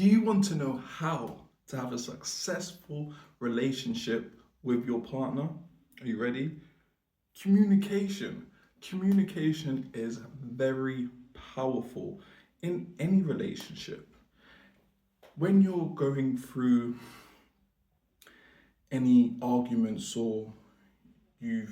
Do you want to know how to have a successful relationship with your partner? Are you ready? Communication. Communication is very powerful in any relationship. When you're going through any arguments or you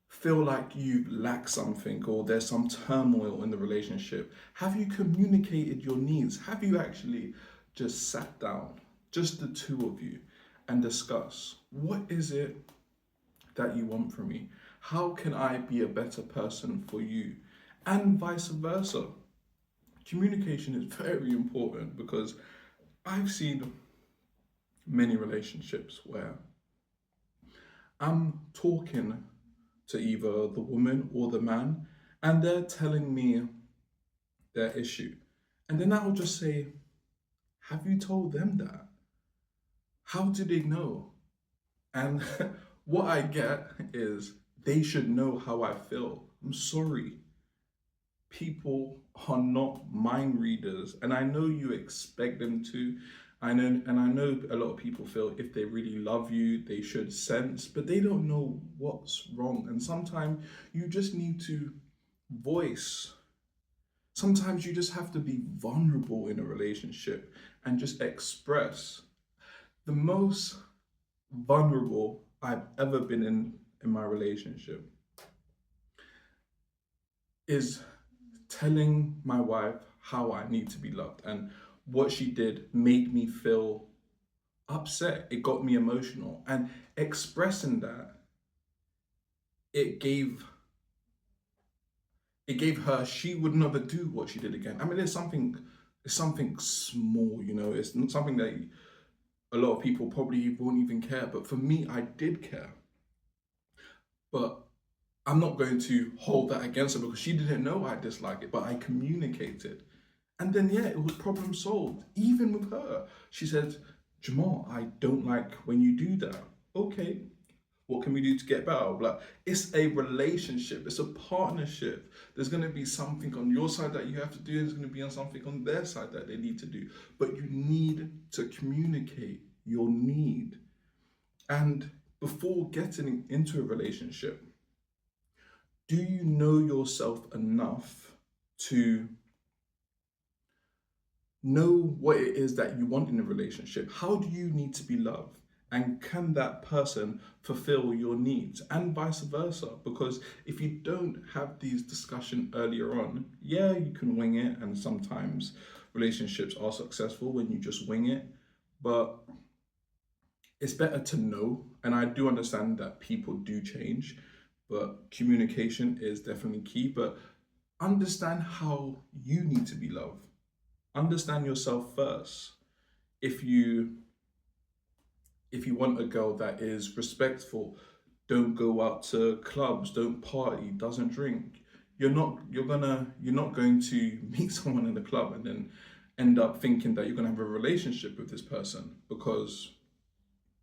feel like you lack something or there's some turmoil in the relationship, have you communicated your needs? Have you actually just sat down, just the two of you, and discuss what is it that you want from me? How can I be a better person for you? And vice versa. Communication is very important because I've seen many relationships where I'm talking to either the woman or the man, and they're telling me their issue. And then I'll just say, have you told them that? How do they know? And what I get is they should know how I feel. I'm sorry. People are not mind readers, and I know you expect them to. I know a lot of people feel if they really love you, they should sense, but they don't know what's wrong. And sometimes you just need to voice. Sometimes you just have to be vulnerable in a relationship and just express. The most vulnerable I've ever been in my relationship is telling my wife how I need to be loved, and what she did made me feel upset. It got me emotional, and expressing that, it gave her, she would never do what she did again. I mean, it's something small, it's not something that a lot of people probably won't even care, but for me, I did care. But I'm not going to hold that against her because she didn't know I dislike it, but I communicated. And then, yeah, it was problem solved. Even with her, she said, Jamal, I don't like when you do that. Okay, what can we do to get better? Like, it's a relationship, it's a partnership. There's going to be something on your side that you have to do, there's going to be something on their side that they need to do. But you need to communicate your need. And before getting into a relationship, do you know yourself enough to know what it is that you want in a relationship? How do you need to be loved? And can that person fulfill your needs? And vice versa. Because if you don't have these discussions earlier on, yeah, you can wing it. And sometimes relationships are successful when you just wing it. But it's better to know. And I do understand that people do change, but communication is definitely key. But understand how you need to be loved. Understand yourself first. If you want a girl that is respectful, don't go out to clubs, don't party, doesn't drink. You're not going to meet someone in the club and then end up thinking that you're gonna have a relationship with this person because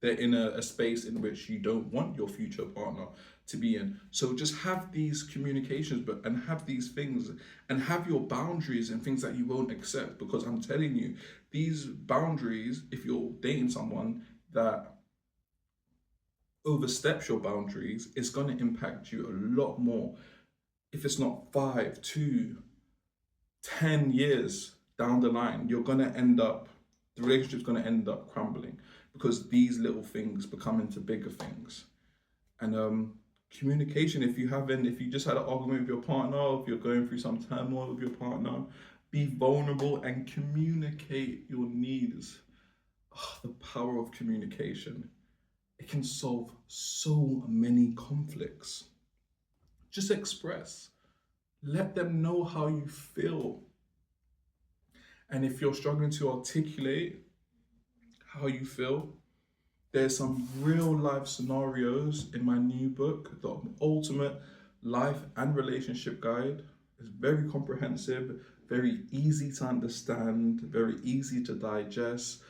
they're in a space in which you don't want your future partner to be in. So just have these communications, and have these things, and have your boundaries and things that you won't accept. Because I'm telling you, these boundaries, if you're dating someone that oversteps your boundaries, it's going to impact you a lot more. If it's not 5, 2, 10 years down the line, the relationship's going to end up crumbling because these little things become into bigger things. And communication, if you just had an argument with your partner, or if you're going through some turmoil with your partner, be vulnerable and communicate your needs. Oh, the power of communication. It can solve so many conflicts. Just express. Let them know how you feel. And if you're struggling to articulate how you feel, there's some real life scenarios in my new book, The Ultimate Life and Relationship Guide. It's very comprehensive, very easy to understand, very easy to digest.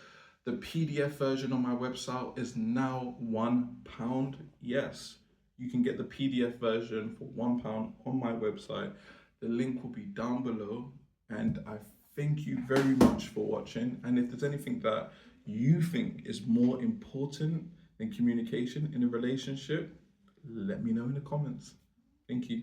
The PDF version on my website is now £1. Yes, you can get the PDF version for £1 on my website. The link will be down below, and I Thank you very much for watching. And if there's anything that you think is more important than communication in a relationship, let me know in the comments. Thank you.